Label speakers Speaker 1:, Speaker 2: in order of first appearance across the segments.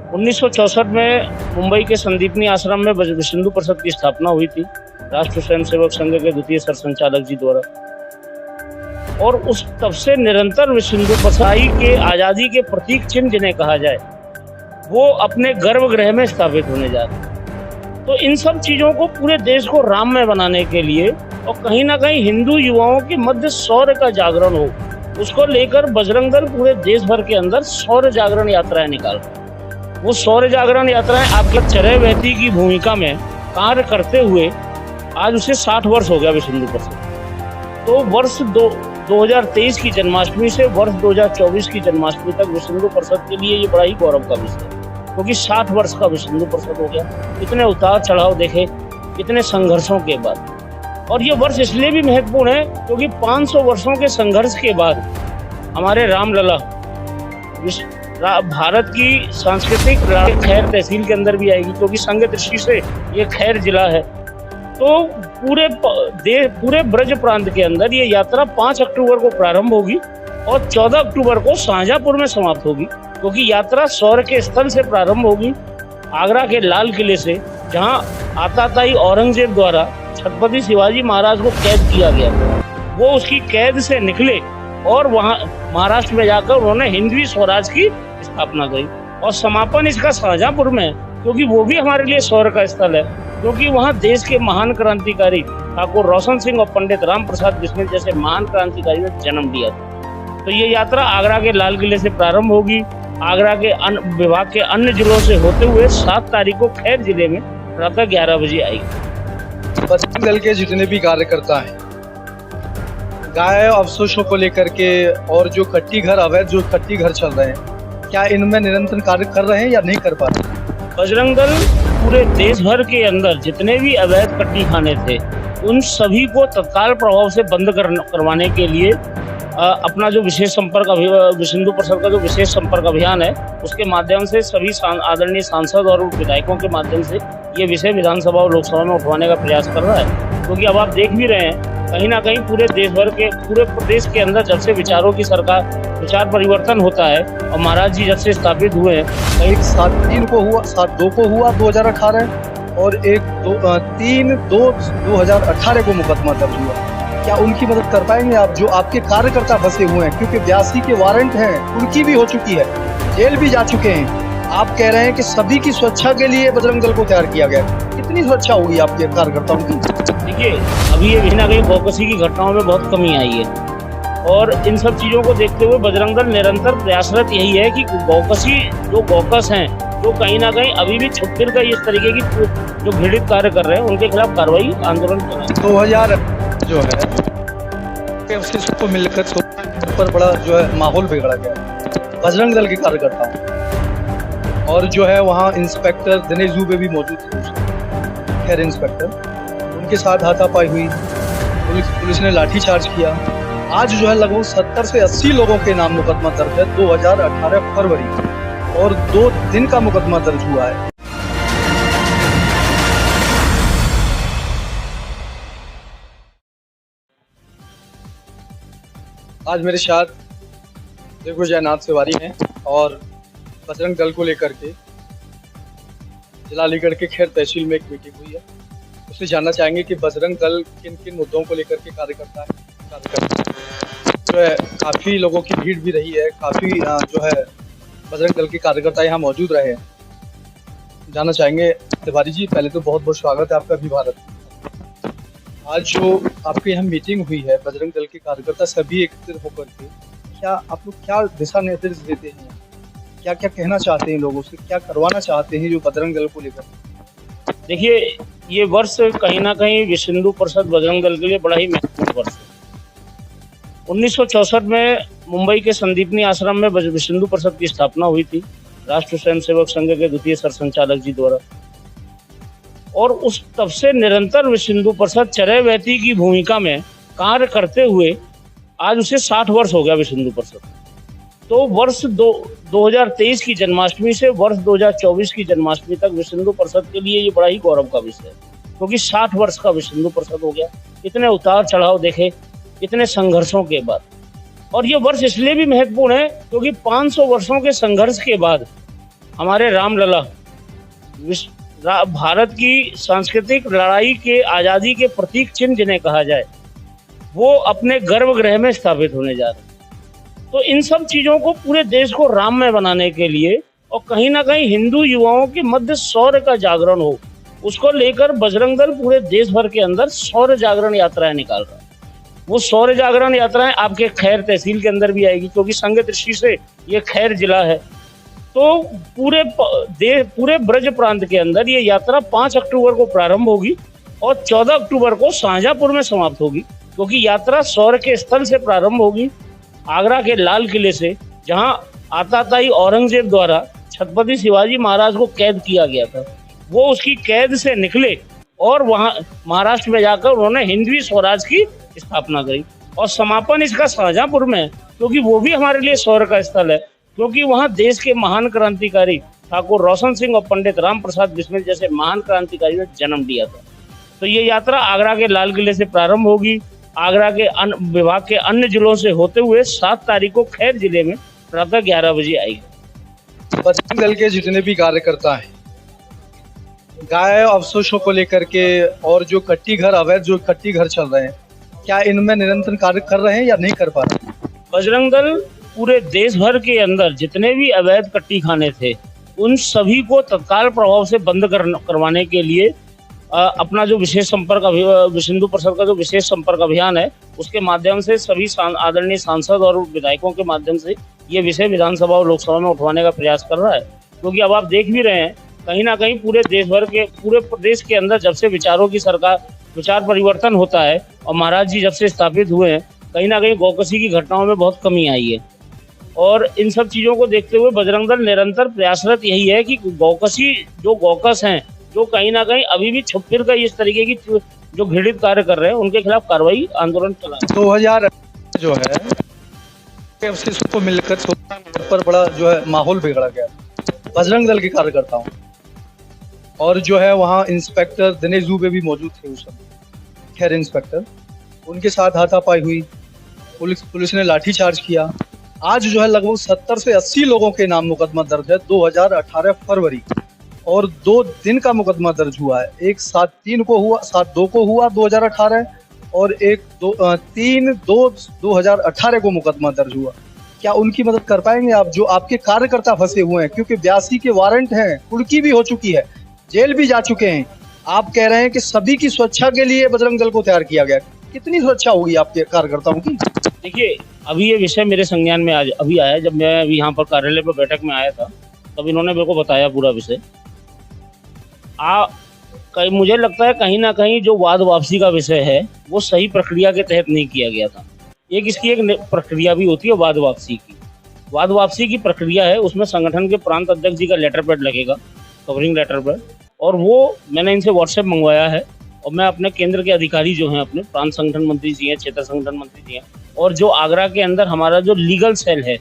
Speaker 1: 1964 में मुंबई के संदीपनी आश्रम में विश्व हिंदू परिषद की स्थापना हुई थी राष्ट्र स्वयं सेवक संघ के द्वितीय सरसंचालक जी द्वारा। और उस तब से निरंतर विश्व हिंदू परिषद के आज़ादी के प्रतीक चिन्ह जिन्हें कहा जाए वो अपने गर्भगृह में स्थापित होने जा रहे हैं। तो इन सब चीज़ों को पूरे देश को राममय बनाने के लिए और कहीं ना कहीं हिंदू युवाओं के मध्य शौर्य का जागरण हो, उसको लेकर बजरंग दल पूरे देश भर के अंदर शौर्य जागरण यात्राएं निकाल रहे हैं। वो शौर्य जागरण यात्राएं आपके चरय बहती की भूमिका में कार्य करते हुए आज उसे 60 वर्ष हो गया विश्व हिंदू परिषद। तो वर्ष 2023 की जन्माष्टमी से वर्ष 2024 की जन्माष्टमी तक विश्व हिंदू परिषद के लिए ये बड़ा ही गौरव का विषय है, क्योंकि 60 वर्ष का विश्व हिंदू परिषद हो गया। इतने उतार चढ़ाव देखे, इतने संघर्षों के बाद। और ये वर्ष इसलिए भी महत्वपूर्ण है क्योंकि 500 वर्षों के संघर्ष के बाद हमारे रामलला भारत की सांस्कृतिक खैर तहसील के अंदर भी आएगी, क्योंकि संघ दृष्टि से ये खैर जिला है। तो पूरे ब्रज प्रांत के अंदर ये यात्रा 5 अक्टूबर को प्रारंभ होगी और 14 अक्टूबर को शाहजहांपुर में समाप्त होगी, क्योंकि यात्रा शौर्य के स्थल से प्रारंभ होगी, आगरा के लाल किले से, जहां आताताई औरंगजेब द्वारा छत्रपति शिवाजी महाराज को कैद किया गया था। वो उसकी कैद से निकले और वहां महाराष्ट्र में जाकर उन्होंने हिंदवी स्वराज की स्थापना की। और समापन इसका शाहजहांपुर में, क्योंकि वो भी हमारे लिए शौर्य का स्थल है, क्योंकि वहां देश के महान क्रांतिकारी ठाकुर रोशन सिंह और पंडित राम प्रसाद बिस्मिल जैसे महान क्रांतिकारी ने जन्म लिया था। तो ये यात्रा आगरा के लाल किले से प्रारंभ होगी, आगरा के विभाग के अन्य जिलों से होते हुए 7 तारीख को खैर जिले में प्रातः 11 बजे आएगी।
Speaker 2: बजरंग दल के जितने भी कार्यकर्ता हैं, गाय अवशेषों को लेकर के और जो कट्टी घर अवैध जो कट्टी घर चल रहे हैं, क्या इनमें निरंतर कार्य कर रहे हैं या नहीं कर पा रहे?
Speaker 1: बजरंग दल पूरे देश भर के अंदर जितने भी अवैध कट्टी खाने थे उन सभी को तत्काल प्रभाव से बंद करवाने के लिए अपना जो विशेष संपर्क विश्व हिंदू परिषद का जो विशेष संपर्क अभियान है, उसके माध्यम से सभी आदरणीय सांसद और विधायकों के माध्यम से ये विषय विधानसभा और लोकसभा में उठवाने का प्रयास कर रहा है। क्योंकि अब आप देख भी रहे हैं कहीं ना कहीं पूरे प्रदेश के अंदर जब से विचारों की विचार परिवर्तन होता है और महाराज जी जब से स्थापित हुए हैं,
Speaker 2: कहीं 7/3 को हुआ, 7/2 को हुआ 2018 और 3/2/2018 को मुकदमा दर्ज हुआ। क्या उनकी मदद कर पाएंगे आप, जो आपके कार्यकर्ता फंसे हुए हैं? क्योंकि 82 के वारंट हैं, उनकी भी हो चुकी है, जेल भी जा चुके हैं। आप कह रहे हैं कि सभी की सुरक्षा के लिए बजरंग दल को तैयार किया गया। कितनी सुरक्षा होगी आपके कार्यकर्ताओं की?
Speaker 1: देखिए, अभी ये कहीं ना कहीं गौकसी की घटनाओं में बहुत कमी आई है और इन सब चीज़ों को देखते हुए बजरंग दल निरंतर प्रयासरत यही है कि जो गौकस हैं, जो कहीं ना कहीं अभी भी छुप फिर कर इस तरीके की जो घृणित कार्य कर रहे हैं, उनके खिलाफ कार्रवाई आंदोलन कर रहे हैं।
Speaker 2: 2000 जो है सबको मिलकर ऊपर बड़ा जो है माहौल बिगड़ा गया बजरंग दल के कार्यकर्ताओं। और जो है वहाँ इंस्पेक्टर दिनेश दुबे भी मौजूद थे, खैर इंस्पेक्टर, उनके साथ हाथापाई हुई, पुलिस ने लाठीचार्ज किया। आज जो है लगभग 70 से 80 लोगों के नाम मुकदमा दर्ज है 2018 फरवरी और 2 दिन का मुकदमा दर्ज हुआ है। आज मेरे साथ दिग्विजय जयनाथ तिवारी हैं और बजरंग दल को लेकर के जिला अलीगढ़ के खैर तहसील में एक मीटिंग हुई है। उससे जानना चाहेंगे कि बजरंग दल किन किन मुद्दों को लेकर के कार्यकर्ता जो है। काफ़ी लोगों की भीड़ भी रही है, काफ़ी जो है बजरंग दल के कार्यकर्ता यहाँ मौजूद रहे हैं। जानना चाहेंगे तिवारी जी, पहले तो बहुत बहुत स्वागत है आपका भी भारत। आज जो आपके यहाँ मीटिंग हुई है बजरंग दल के कार्यकर्ता सभी एकत्रित होकर के, क्या आप लोग क्या दिशा निर्देश देते हैं, क्या क्या कहना चाहते हैं लोगों से, क्या करवाना चाहते हैं जो बजरंग दल को लेकर?
Speaker 1: देखिए, ये वर्ष कहीं ना कहीं विश्व हिंदू परिषद बजरंग दल के लिए बड़ा ही महत्वपूर्ण वर्ष है। 1964 में मुंबई के संदीपनी आश्रम में विश्व हिंदू परिषद की स्थापना हुई थी राष्ट्र स्वयं सेवक संघ के द्वितीय सरसंचालक जी द्वारा। और उस तब से निरंतर विश्व हिंदू परिषद चरय बहती की भूमिका में कार्य करते हुए आज उसे 60 वर्ष हो गया विश्व हिंदू परिषद। तो वर्ष 2023 की जन्माष्टमी से वर्ष 2024 की जन्माष्टमी तक विश्व हिंदू परिषद के लिए ये बड़ा ही गौरव का विषय है, क्योंकि 60 वर्ष का विश्व हिंदू परिषद हो गया। इतने उतार चढ़ाव देखे, इतने संघर्षों के बाद। और ये वर्ष इसलिए भी महत्वपूर्ण है क्योंकि 500 वर्षों के संघर्ष के बाद हमारे रामलला भारत की सांस्कृतिक लड़ाई के आज़ादी के प्रतीक चिन्ह जिन्हें कहा जाए, वो अपने गर्भगृह में स्थापित होने जा रहे हैं। तो इन सब चीज़ों को पूरे देश को राममय बनाने के लिए और कहीं ना कहीं हिंदू युवाओं के मध्य शौर्य का जागरण हो, उसको लेकर बजरंग दल पूरे देश भर के अंदर शौर्य जागरण यात्राएं निकाल रहा है। वो शौर्य जागरण यात्राएं आपके खैर तहसील के अंदर भी आएगी, क्योंकि संघ दृष्टि से ये खैर जिला है। तो पूरे ब्रज प्रांत के अंदर ये यात्रा 5 अक्टूबर को प्रारंभ होगी और 14 अक्टूबर को शाहजहांपुर में समाप्त होगी, क्योंकि यात्रा शौर्य के स्थल से प्रारंभ होगी, आगरा के लाल किले से, जहां आताताई औरंगजेब द्वारा छत्रपति शिवाजी महाराज को कैद किया गया था। वो उसकी कैद से निकले और वहां महाराष्ट्र में जाकर उन्होंने हिंदवी स्वराज की स्थापना करी, और समापन इसका शाहजहांपुर में है, क्योंकि वो भी हमारे लिए शौर्य का स्थल है, क्योंकि वहां देश के महान क्रांतिकारी ठाकुर रोशन सिंह और पंडित राम प्रसाद बिस्मिल जैसे महान क्रांतिकारियों ने जन्म लिया था। तो ये यात्रा आगरा के लाल किले से प्रारंभ होगी, आगरा के विभाग के अन्य जिलों से होते हुए 7 तारीख को खैर जिले में प्रातः 11 बजे आएगी।
Speaker 2: बजरंग दल के जितने भी कार्यकर्ता हैं, गाय अवशेषों को लेकर के और जो कट्टी घर अवैध जो कट्टी घर चल रहे हैं, क्या इनमें निरंतर कार्य कर रहे हैं या नहीं कर पा रहे?
Speaker 1: बजरंग दल पूरे देश भर के अंदर जितने भी अवैध कट्टी खाने थे, उन सभी को तत्काल प्रभाव से बंद करवाने के लिए अपना जो विशेष संपर्क विशेंदु परिषद का जो विशेष संपर्क अभियान है, उसके माध्यम से सभी आदरणीय सांसद और विधायकों के माध्यम से ये विषय विधानसभा और लोकसभा में उठवाने का प्रयास कर रहा है। क्योंकि अब आप देख भी रहे हैं, कहीं ना कहीं पूरे प्रदेश के अंदर जब से विचार परिवर्तन होता है और महाराज जी जब से स्थापित हुए हैं, कहीं ना कहीं गौकसी की घटनाओं में बहुत कमी आई है। और इन सब चीज़ों को देखते हुए बजरंग दल निरंतर प्रयासरत यही है कि गौकस हैं, जो कहीं ना कहीं अभी भी छुप फिर कर इस तरीके की जो घृणित कार्य कर रहे हैं, उनके खिलाफ कार्रवाई आंदोलन चला।
Speaker 2: 2000 जो है उसको मिलकर पर बड़ा जो है माहौल बिगड़ा गया बजरंग दल के कार्यकर्ताओं, और जो है वहाँ इंस्पेक्टर दिनेश दुबे भी मौजूद थे उस समय, खैर इंस्पेक्टर, उनके साथ हाथापाई हुई, पुलिस ने लाठीचार्ज किया। आज जो है लगभग 70 से 80 लोगों के नाम मुकदमा दर्ज है 2018 फरवरी, और 2 दिन का मुकदमा दर्ज हुआ है। एक 7/3 को हुआ, 7/2 को हुआ 2018, और एक 3/2/2018 को मुकदमा दर्ज हुआ। क्या उनकी मदद कर पाएंगे आप, जो आपके कार्यकर्ता फंसे हुए हैं? क्योंकि 82 के वारंट हैं, कुर्की भी हो चुकी है, जेल भी जा चुके हैं। आप कह रहे हैं कि सभी की सुरक्षा के लिए बजरंग दल को तैयार किया गया, कितनी सुरक्षा होगी आपके कार्यकर्ताओं की?
Speaker 1: देखिए, अभी ये विषय मेरे संज्ञान में अभी आया, जब मैं अभी यहाँ पर कार्यालय पर बैठक में आया था, तब इन्होंने मेरे को बताया पूरा विषय। मुझे लगता है कहीं ना कहीं जो वाद वापसी का विषय है, वो सही प्रक्रिया के तहत नहीं किया गया था। इसकी एक प्रक्रिया भी होती है वाद वापसी की। वाद वापसी की प्रक्रिया है, उसमें संगठन के प्रांत अध्यक्ष जी का लेटर पैड लगेगा, कवरिंग लेटर पैड, और वो मैंने इनसे व्हाट्सएप मंगवाया है, और मैं अपने केंद्र के अधिकारी जो हैं, अपने प्रांत संगठन मंत्री जी हैं, क्षेत्र संगठन मंत्री जी हैं, और जो आगरा के अंदर हमारा जो लीगल सेल है,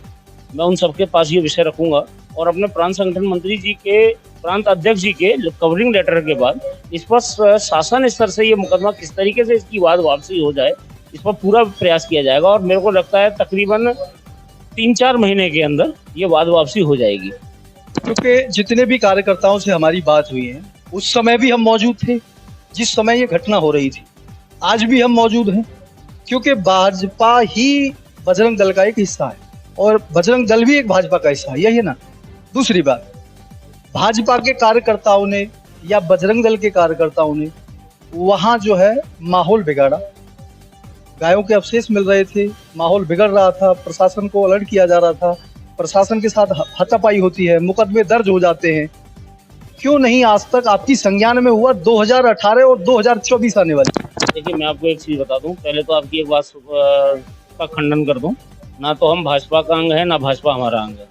Speaker 1: मैं उन सबके पास ये विषय रखूंगा, और अपने प्रांत संगठन मंत्री जी के, प्रांत अध्यक्ष जी के कवरिंग लेटर के बाद इस पर शासन स्तर से ये मुकदमा किस तरीके से इसकी वाद वापसी हो जाए, इस पर पूरा प्रयास किया जाएगा। और मेरे को लगता है तकरीबन 3-4 महीने के अंदर ये वाद वापसी हो जाएगी।
Speaker 2: क्योंकि जितने भी कार्यकर्ताओं से हमारी बात हुई है, उस समय भी हम मौजूद थे जिस समय ये घटना हो रही थी, आज भी हम मौजूद हैं, क्योंकि भाजपा ही बजरंग दल का एक हिस्सा है, और बजरंग दल भी एक भाजपा का हिस्सा है, यही है ना। दूसरी बात, भाजपा के कार्यकर्ताओं ने या बजरंग दल के कार्यकर्ताओं ने वहां जो है माहौल बिगाड़ा, गायों के अवशेष मिल रहे थे, माहौल बिगड़ रहा था, प्रशासन को अलर्ट किया जा रहा था, प्रशासन के साथ हाथापाई होती है, मुकदमे दर्ज हो जाते हैं। क्यों नहीं आज तक आपकी संज्ञान में हुआ? 2018 और 2024 आने वाली। देखिए,
Speaker 1: मैं आपको एक चीज बता दूं, पहले तो आपकी एक बात का खंडन कर दूं, ना तो हम भाजपा का अंग है, ना भाजपा हमारा अंग है।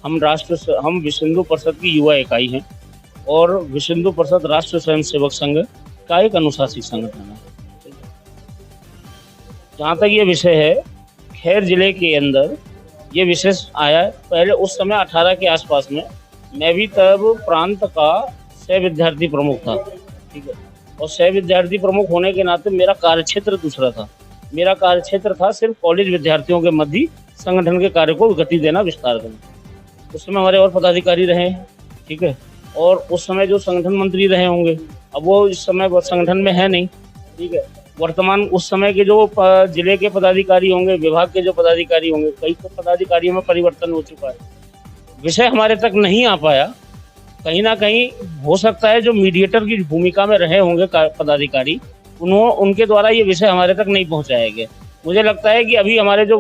Speaker 1: हम विशेंदु परिषद की युवा इकाई हैं, और विशेंदु परिषद राष्ट्र स्वयंसेवक संघ का एक अनुशासित संगठन है। जहाँ तक ये विषय है, खैर जिले के अंदर ये विषय आया पहले, उस समय 18 के आसपास में मैं भी तब प्रांत का सह विद्यार्थी प्रमुख था, ठीक है, और सह विद्यार्थी प्रमुख होने के नाते मेरा कार्यक्षेत्र दूसरा था। मेरा कार्यक्षेत्र था सिर्फ कॉलेज विद्यार्थियों के मध्य संगठन के कार्य को गति देना, विस्तार करना। उस समय हमारे और पदाधिकारी रहे, ठीक है। और उस समय जो संगठन मंत्री रहे होंगे, अब वो इस समय वो संगठन में है नहीं, ठीक है। वर्तमान उस समय के जो जिले के पदाधिकारी होंगे, विभाग के जो पदाधिकारी होंगे, कई तो पदाधिकारियों में परिवर्तन हो चुका है, विषय हमारे तक नहीं आ पाया। कहीं ना कहीं हो सकता है जो मीडिएटर की भूमिका में रहे होंगे पदाधिकारी, उनके द्वारा ये विषय हमारे तक नहीं पहुंचाया गया। मुझे लगता है कि अभी हमारे जो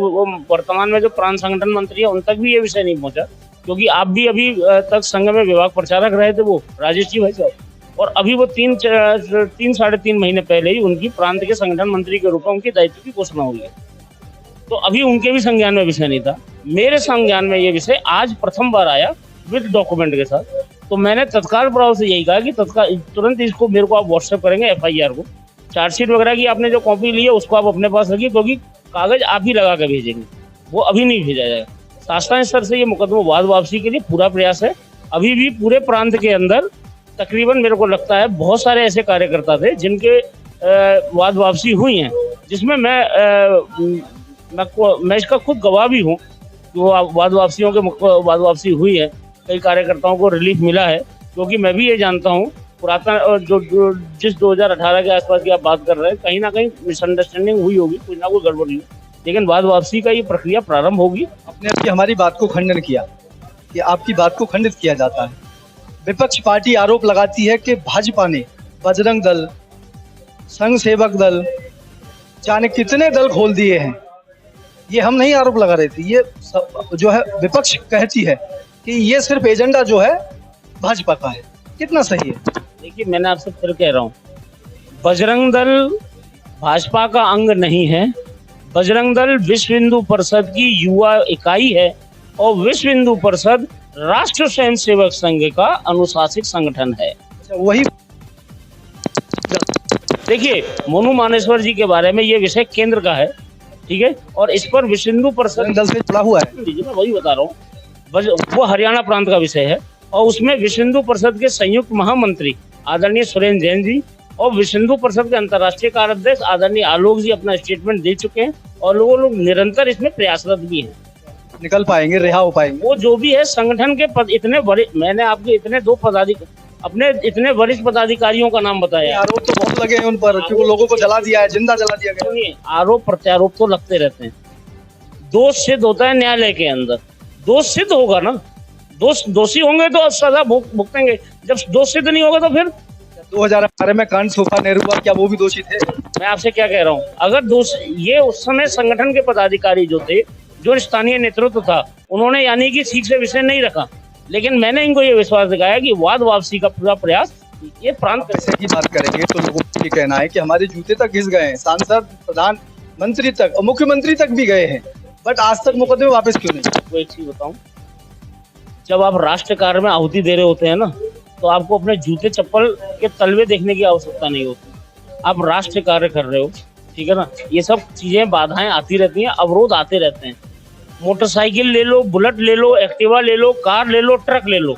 Speaker 1: वर्तमान में जो प्रांत संगठन मंत्री है, उन तक भी ये विषय नहीं पहुंचा, क्योंकि आप भी अभी तक संघ में विभाग प्रचारक रहे थे, वो राजेश जी भाई साहब, और अभी वो 3-3.5 महीने पहले ही उनकी प्रांत के संगठन मंत्री के रूप में उनके दायित्व की घोषणा हुई है। तो अभी उनके भी संज्ञान में विषय नहीं था। मेरे संज्ञान में ये विषय आज प्रथम बार आया विद डॉक्यूमेंट के साथ। तो मैंने तत्काल प्रभाव से यही कहा कि तत्काल तुरंत इसको मेरे को आप व्हाट्सएप करेंगे, FIR को, चार्जशीट वगैरह की आपने जो कॉपी ली है उसको आप अपने पास रखिए, क्योंकि कागज आप ही लगा कर भेजेंगे, वो अभी नहीं भेजा जाएगा। शासन स्तर से ये मुकदमा वाद वापसी के लिए पूरा प्रयास है। अभी भी पूरे प्रांत के अंदर तकरीबन मेरे को लगता है बहुत सारे ऐसे कार्यकर्ता थे जिनके वाद वापसी हुई हैं, जिसमें मैं इसका खुद गवाह भी हूँ। वो वाद वापसियों के वाद वापसी हुई है, कई कार्यकर्ताओं को रिलीफ मिला है, क्योंकि मैं भी ये जानता हूँ पुरातन जो जिस 2018 के आसपास की आप बात कर रहे हैं, कहीं ना कहीं मिसअंडरस्टैंडिंग हुई होगी, कुछ ना कुछ गड़बड़ी हुई, लेकिन वाद वापसी का ये प्रक्रिया प्रारंभ होगी।
Speaker 2: आपने अभी हमारी बात को खंडन किया कि आपकी बात को खंडित किया जाता है। विपक्ष पार्टी आरोप लगाती है कि भाजपा ने बजरंग दल, संघ सेवक दल, जाने कितने दल खोल दिए हैं। ये हम नहीं आरोप लगा रहे थे, ये जो है विपक्ष कहती है कि ये सिर्फ एजेंडा जो है भाजपा का है। कितना सही है?
Speaker 1: देखिए, मैंने आपसे फिर कह रहा हूँ, बजरंग दल भाजपा का अंग नहीं है। बजरंग दल विश्व हिंदू परिषद की युवा इकाई है, और विश्व हिंदू परिषद राष्ट्र स्वयं सेवक संघ का अनुशासित संगठन है।
Speaker 2: वही
Speaker 1: देखिए, मोनू मानेश्वर जी के बारे में ये विषय केंद्र का है, ठीक है, और इस पर विश्व हिंदू परिषद
Speaker 2: दल से जुड़ा हुआ है।
Speaker 1: मैं वही बता रहा हूँ, वो हरियाणा प्रांत का विषय है, और उसमें विश्व हिंदू परिषद के संयुक्त महामंत्री आदरणीय सुरेंद्र जैन जी और विश्व हिंदू परिषद के अंतर्राष्ट्रीय कार्याध्यक्ष आदरणीय आलोक जी अपना स्टेटमेंट दे चुके हैं, और लोग निरंतर इसमें प्रयासरत भी हैं।
Speaker 2: निकल पाएंगे, रिहा हो पाएंगे।
Speaker 1: वो जो भी है संगठन के इतने बड़े, मैंने आपके इतने अपने इतने वरिष्ठ पदाधिकारियों का नाम बताया।
Speaker 2: आरोप तो बहुत लगे हैं उन पर, क्योंकि लोगों को जला दिया है, जिंदा जला दिया गया।
Speaker 1: सुनिए, आरोप प्रत्यारोप तो लगते रहते हैं, दोष सिद्ध होता है न्यायालय के अंदर। दोष सिद्ध होगा ना, दोषी होंगे तो सजा भुगतेंगे, जब दोष सिद्ध नहीं होगा तो फिर
Speaker 2: 2018 में कांड सोफा नेहरू, क्या वो भी दोषी थे?
Speaker 1: मैं आपसे क्या कह रहा हूँ, अगर ये उस समय संगठन के पदाधिकारी जो थे, जो स्थानीय नेतृत्व था, उन्होंने यानी कि ठीक से विषय नहीं रखा, लेकिन मैंने इनको ये विश्वास दिखाया कि वाद वापसी का पूरा प्रयास ये प्रांत
Speaker 2: पैसे की बात करेंगे तो लोगों को ये कहना है कि हमारे जूते तक घिस गए हैं, सांसद, प्रधानमंत्री तक और मुख्यमंत्री तक भी गए हैं, बट आज तक मुकदमे वापस क्यों नहीं?
Speaker 1: आपको एक चीज बताऊं, जब आप राष्ट्र कार्य में आहुति दे रहे होते हैं ना, तो आपको अपने जूते चप्पल के तलवे देखने की आवश्यकता नहीं होती। आप राष्ट्र कार्य कर रहे हो, ठीक है ना, ये सब चीजें बाधाएं आती रहती हैं, अवरोध आते रहते हैं। मोटरसाइकिल ले लो, बुलेट ले लो, एक्टिवा ले लो, कार ले लो, ट्रक ले लो,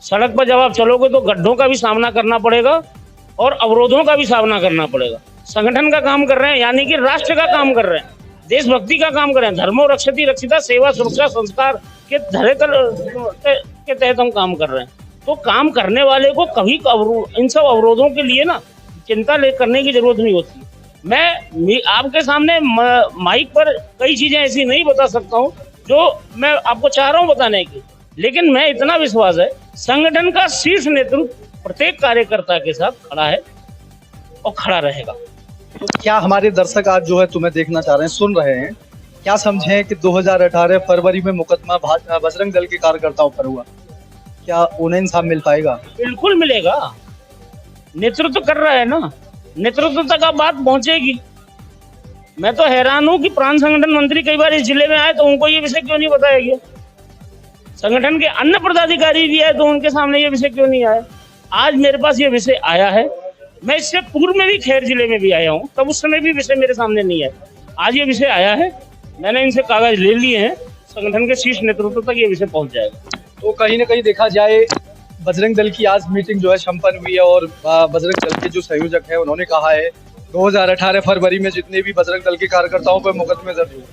Speaker 1: सड़क पर जब आप चलोगे तो गड्ढों का भी सामना करना पड़ेगा और अवरोधों का भी सामना करना पड़ेगा। संगठन का काम कर रहे हैं, यानी कि राष्ट्र का काम कर रहे हैं, देशभक्ति का काम कर रहे हैं, धर्मो रक्षति रक्षिता, सेवा सुरक्षा संस्कार के धरेतल के तहत हम काम कर रहे हैं। तो काम करने वाले को कभी इन सब अवरोधों के लिए ना चिंता करने की जरूरत नहीं होती। मैं आपके सामने माइक पर कई चीजें ऐसी नहीं बता सकता हूँ जो मैं आपको चाह रहा हूँ बताने की, लेकिन मैं इतना विश्वास है, संगठन का शीर्ष नेतृत्व प्रत्येक कार्यकर्ता के साथ खड़ा है और खड़ा रहेगा।
Speaker 2: तो क्या हमारे दर्शक आज जो है तुम्हें देखना चाह रहे हैं, सुन रहे हैं, क्या समझें कि 2018 फरवरी में मुकदमा बजरंग दल के कार्यकर्ताओं पर हुआ, क्या उन्हें इंसाफ मिल पाएगा?
Speaker 1: बिल्कुल मिलेगा, नेतृत्व कर रहा है ना, नेतृत्व तक आप बात पहुंचेगी। मैं तो हैरान हूं कि प्रांत संगठन मंत्री कई बार इस जिले में आए तो उनको ये विषय क्यों नहीं बताया गया। संगठन के अन्य पदाधिकारी भी आए तो उनके सामने ये विषय क्यों नहीं आया। आज मेरे पास ये विषय आया है, मैं इससे पूर्व में भी खैर जिले में भी आया हूँ, तब उस समय भी विषय मेरे सामने नहीं आया। आज ये विषय आया है, मैंने इनसे कागज ले लिए हैं, संगठन के शीर्ष नेतृत्व तक ये विषय पहुंच जाएगा।
Speaker 2: तो कहीं ना कहीं देखा जाए, बजरंग दल की आज मीटिंग जो है संपन्न हुई है, और बजरंग दल के जो संयोजक है उन्होंने कहा है 2018 फरवरी में जितने भी बजरंग दल के कार्यकर्ताओं पर मुकदमे दर्ज हुए,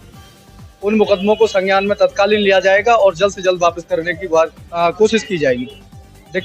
Speaker 2: उन मुकदमों को संज्ञान में तत्कालीन लिया जाएगा और जल्द से जल्द वापस करने की कोशिश की जाएगी। देख